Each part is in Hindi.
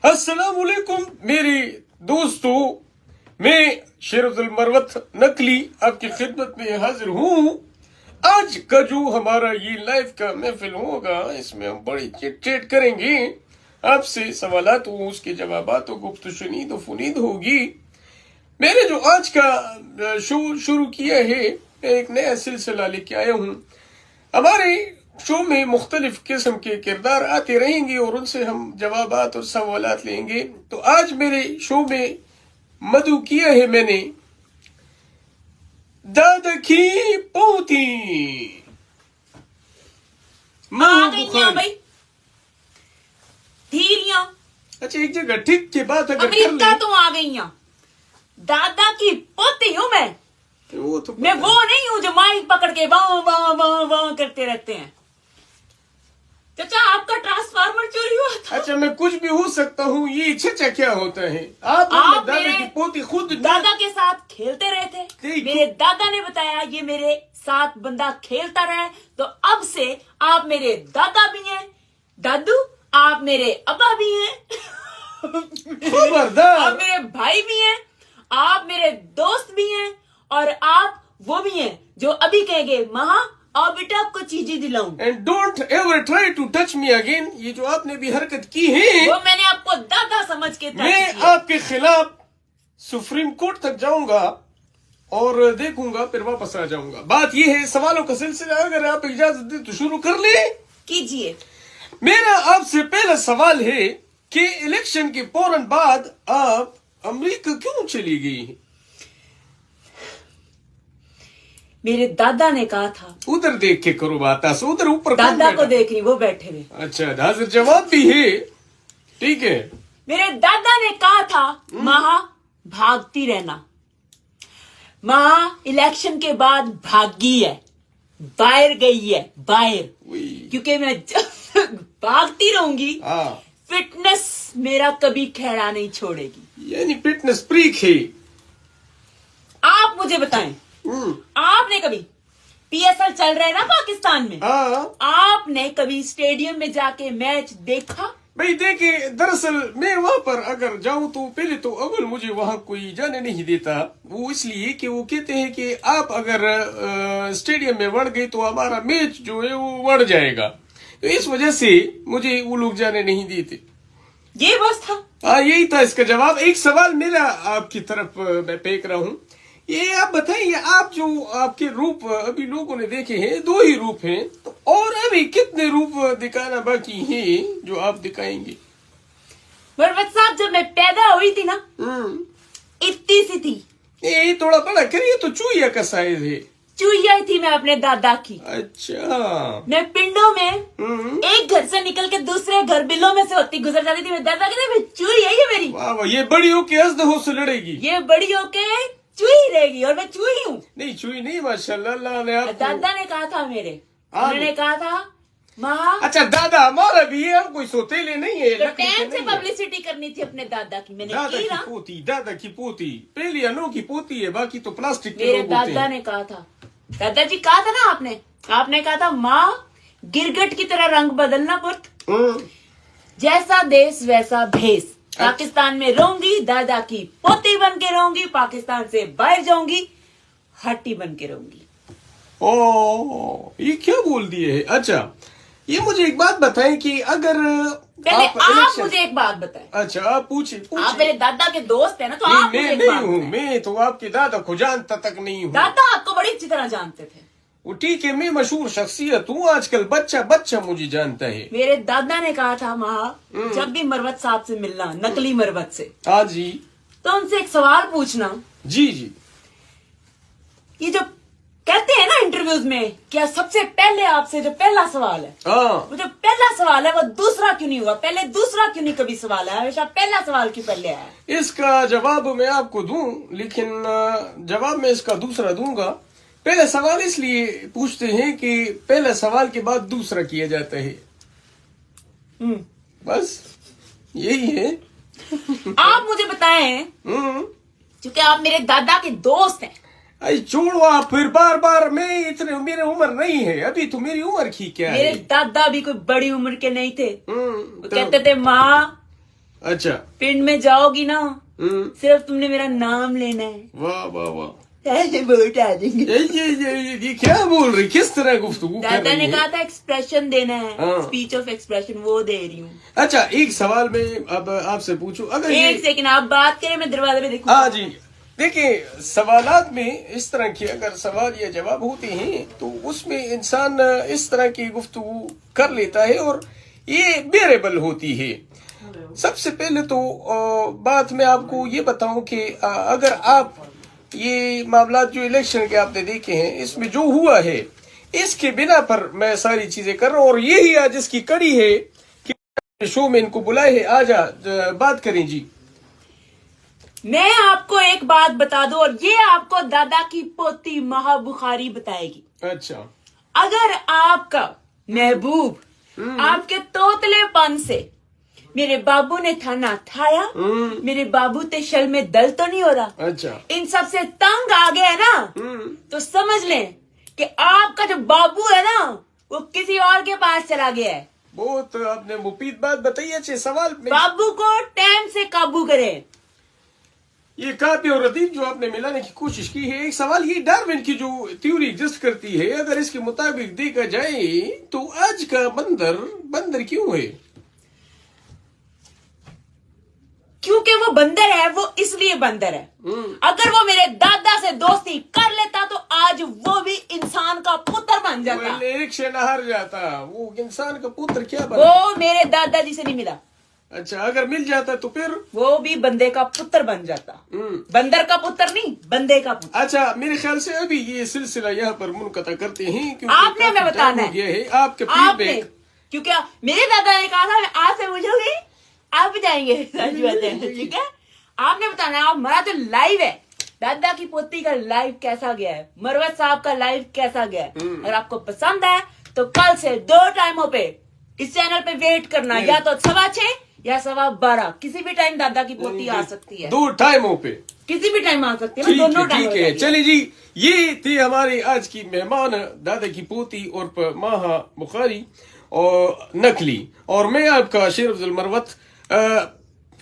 अस्सलामुअलैकुम मेरे दोस्तों, मैं शेरुल मरवत नकली आपकी खिदमत में हाजिर हूँ। आज का जो हमारा ये लाइव का महफिल होगा, इसमें हम बड़ी चिट चैट करेंगे, आपसे सवालात हो, उसके जवाबात हो, गुफ्त शुनीद व फुनीद होगी। मैंने जो आज का शो शुरू किया है, एक नया सिलसिला लेके आया हूँ। हमारे शो में मुख्तलिफ किस्म के किरदार आते रहेंगे और उनसे हम जवाबात और सवालात लेंगे। तो आज मेरे शो में मदू किया है मैंने दादा की पोती भाई धीरियां। अच्छा, एक जगह ठीक के बात अगर अमेरिका तो आ गई। दादा की पोती हूँ मैं। मैं वो नहीं हूँ जो माइक पकड़ के वाह वाह वाह वाह करते रहते हैं। चाचा, आपका ट्रांसफार्मर चोरी हुआ था। अच्छा, मैं कुछ भी हो सकता हूँ, ये चचा क्या होता है? आप दादा की पोती खुद दादा के साथ खेलते रहे थे। मेरे दादा ने बताया ये मेरे साथ बंदा खेलता रहा, तो अब से आप मेरे दादा भी हैं। दादू, आप मेरे अब्बा भी हैं। आप मेरे भाई भी हैं, आप मेरे दोस्त भी हैं, और आप वो भी हैं जो अभी कहेंगे माँ और बेटा आपको चीजें दिलाऊं। And don't ever try to touch me again. ये जो आपने भी हरकत की है, वो मैंने आपको दादा समझ के मैं आपके खिलाफ सुप्रीम कोर्ट तक जाऊंगा और देखूंगा, फिर वापस आ जाऊंगा। बात ये है, सवालों का सिलसिला अगर आप इजाजत दे तो शुरू कर ले। कीजिए। मेरा आपसे पहला सवाल है कि इलेक्शन के फौरन बाद आप अमेरिका क्यों चली गई? मेरे दादा ने कहा था। उधर देख के करो बात, उधर ऊपर दादा को देख रही, वो बैठे हुए। अच्छा, हाजिर जवाब भी है, ठीक है। मेरे दादा ने कहा था माँ भागती रहना। माँ इलेक्शन के बाद भागी है, बाहर गई है, बाहर, क्योंकि मैं भागती रहूंगी। फिटनेस मेरा कभी खैरा नहीं छोड़ेगी। यानी फिटनेस फ्रीक है। आप मुझे बताएं, आपने कभी पीएसएल चल रहे ना पाकिस्तान में, आपने कभी स्टेडियम में जाके मैच देखा? भाई देखिए, दरअसल मैं वहां पर अगर जाऊं तो पहले तो अव्वल मुझे वहां कोई जाने नहीं देता। वो इसलिए कि वो कहते हैं कि आप अगर स्टेडियम में बढ़ गए तो हमारा मैच जो है वो बढ़ जाएगा। तो इस वजह से मुझे वो लोग जाने नहीं देते। ये बस था। यही था इसका जवाब। एक सवाल मेरा आपकी तरफ मैं फेंक रहा हूँ, ये आप बताइए, आप जो आपके रूप अभी लोगों ने देखे हैं, 2 ही रूप हैं, तो और अभी कितने रूप दिखाना बाकी है जो आप दिखाएंगे? मरवत साहब, जब मैं पैदा हुई थी ना, इतनी सी थी। ये थोड़ा बड़ा करिए, तो चूहिया का साइज है। चूहिया ही थी मैं अपने दादा की। अच्छा। मैं पिंडों में एक घर से निकल के दूसरे घर बिलों में से होती गुजर जाती थी। मेरे दादा कहते चूहिया ही है मेरी। वाह, ये बड़ी होके अजदहो से लड़ेगी। ये बड़ी होके चूही रहेगी, और मैं चूही हूँ। नहीं, चूही नहीं, माशाल्लाह, अल्लाह ने आपको। दादा ने कहा था मेरे, उन्होंने कहा था माँ। अच्छा, दादा हमारा भी है, हम कोई सोतेले नहीं है। तो टाइम से पब्लिसिटी करनी थी अपने दादा की, मैंने दादा की की ना। पोती, दादा की पोती, पहली अनोखी पोती है, बाकी तो प्लास्टिक के मेरे लोग होते हैं। दादा ने कहा था, दादाजी कहा था ना आपने कहा था माँ गिरगट की तरह रंग बदलना पुत, जैसा देश वैसा भेष। पाकिस्तान में रहूंगी, दादा की पोती बन के रहूंगी, पाकिस्तान से बाहर जाऊंगी, हट्टी बन के रहूंगी। ये क्या बोल दिए है? अच्छा, ये मुझे एक बात बताएं कि अगर पहले आप मुझे एक बात बताएं। अच्छा, आप पूछिए। आप मेरे दादा के दोस्त हैं ना, तो आप मुझे एक बात बताएं। मैं तो आपके दादा को जानता तक नहीं हूँ। दादा आपको बड़ी अच्छी तरह जानते थे। वो ठीक है, मैं मशहूर शख्सियत हूँ, आजकल बच्चा मुझे जानता है। मेरे दादा ने कहा था माँ, जब भी मरवत साहब से मिलना, नकली मरवत से, हाँ जी, तो उनसे एक सवाल पूछना। जी जी। ये जो कहते हैं ना इंटरव्यूज में, क्या सबसे पहले आपसे जो पहला सवाल है, वो जो पहला सवाल है वो दूसरा क्यों नहीं हुआ? पहले दूसरा क्यों नहीं कभी सवाल है, हमेशा पहला सवाल क्यों पहले आया? इसका जवाब मैं आपको दूं, लेकिन जवाब मैं इसका दूसरा दूंगा। पहला सवाल इसलिए पूछते हैं कि पहला सवाल के बाद दूसरा किया जाता है। बस यही है। आप मुझे बताएं, क्योंकि आप मेरे दादा के दोस्त हैं। अरे छोड़ो आप, फिर बार बार मैं इतने, मेरी उम्र नहीं है अभी, तो मेरी उम्र की क्या है? मेरे दादा भी कोई बड़ी उम्र के नहीं थे। वो कहते थे माँ अच्छा। पिंड में जाओगी ना, हम्म। सिर्फ तुमने मेरा नाम लेना है, वाह वाह वाह, ऐसे वोट आ जाएंगे। ये क्या बोल रही, किस तरह गुफ्तगू कर दादा रही ने है? कहा था एक्सप्रेशन देना है, हाँ। स्पीच ऑफ एक्सप्रेशन, वो दे रही हूँ। अच्छा, एक सवाल मैं अब आपसे पूछूं, अगर एक सेकंड आप बात करें, मैं दरवाजे पे देखूँ। हाँ जी, देखिए सवालात में इस तरह के अगर सवाल या जवाब होते हैं तो उसमें इंसान इस तरह की गुफ्तगू कर लेता है और ये बेरेबल होती है। सबसे पहले तो बात मैं आपको ये बताऊं कि अगर आप ये मामला जो इलेक्शन के आपने देखे हैं, इसमें जो हुआ है इसके बिना पर मैं सारी चीजें कर रहा हूं और यही आज इसकी कड़ी है कि शो में इनको बुलाए है, आज बात करें जी। मैं आपको एक बात बता दूं और ये आपको दादा की पोती महा बुखारी बताएगी। अच्छा। अगर आपका महबूब आपके तोतलेपन से मेरे बाबू ने थाना थाया, मेरे बाबू ते शल में दल तो नहीं हो रहा, अच्छा। इन सब से तंग आ गया है ना, तो समझ लें कि आपका जो बाबू है ना वो किसी और के पास चला गया है। बहुत आपने मुफीद बात बताई। अच्छे सवाल में बाबू को टाइम से काबू करें। ये काफी और रतीब जो आपने मिलाने की कोशिश की है। एक सवाल ये, डार्विन की जो थ्योरी एग्जिस्ट करती है, अगर इसके मुताबिक देखा जाए तो आज का बंदर क्यों है? क्योंकि वो बंदर है, वो इसलिए बंदर है। अगर वो मेरे दादा से दोस्ती कर लेता तो आज वो भी इंसान का पुत्र बन जाता। इलेक्शन हार जाता, वो इंसान का पुत्र क्या बना? वो मेरे दादाजी से नहीं मिला। अच्छा, अगर मिल जाता तो फिर वो भी बंदे का पुत्र बन जाता। बंदर का पुत्र नहीं, बंदे का पुत्र। अच्छा, मेरे ख्याल से अभी ये सिलसिला यहाँ पर मुनक़ता करते हैं क्योंकि आपने हमें बताना है आपके फीडबैक। क्योंकि मेरे दादा ने कहा था मैं आपसे पूछूंगी, आप बताएंगे। सच बात है, ठीक है। आपने बताना है, आप हमारा जो लाइव है, दादा की पोती का लाइव कैसा गया है, मरवत साहब का लाइव कैसा गया है। अगर आपको पसंद है तो कल से 2 टाइमों पे इस चैनल पे वेट करना, या तो 6:15 या 12:15, किसी भी टाइम दादा की पोती आ सकती है। 2 टाइमों पे किसी भी टाइम आ सकती है, दोनों टाइम। ठीक है, चलिए जी, ये थी हमारी आज की मेहमान दादा की पोती और माहा बुखारी और नकली, और मैं आपका शेर अफजल मरवत।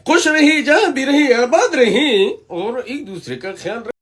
खुश रहे, जहां भी रहे, आबाद रहे और एक दूसरे का ख्याल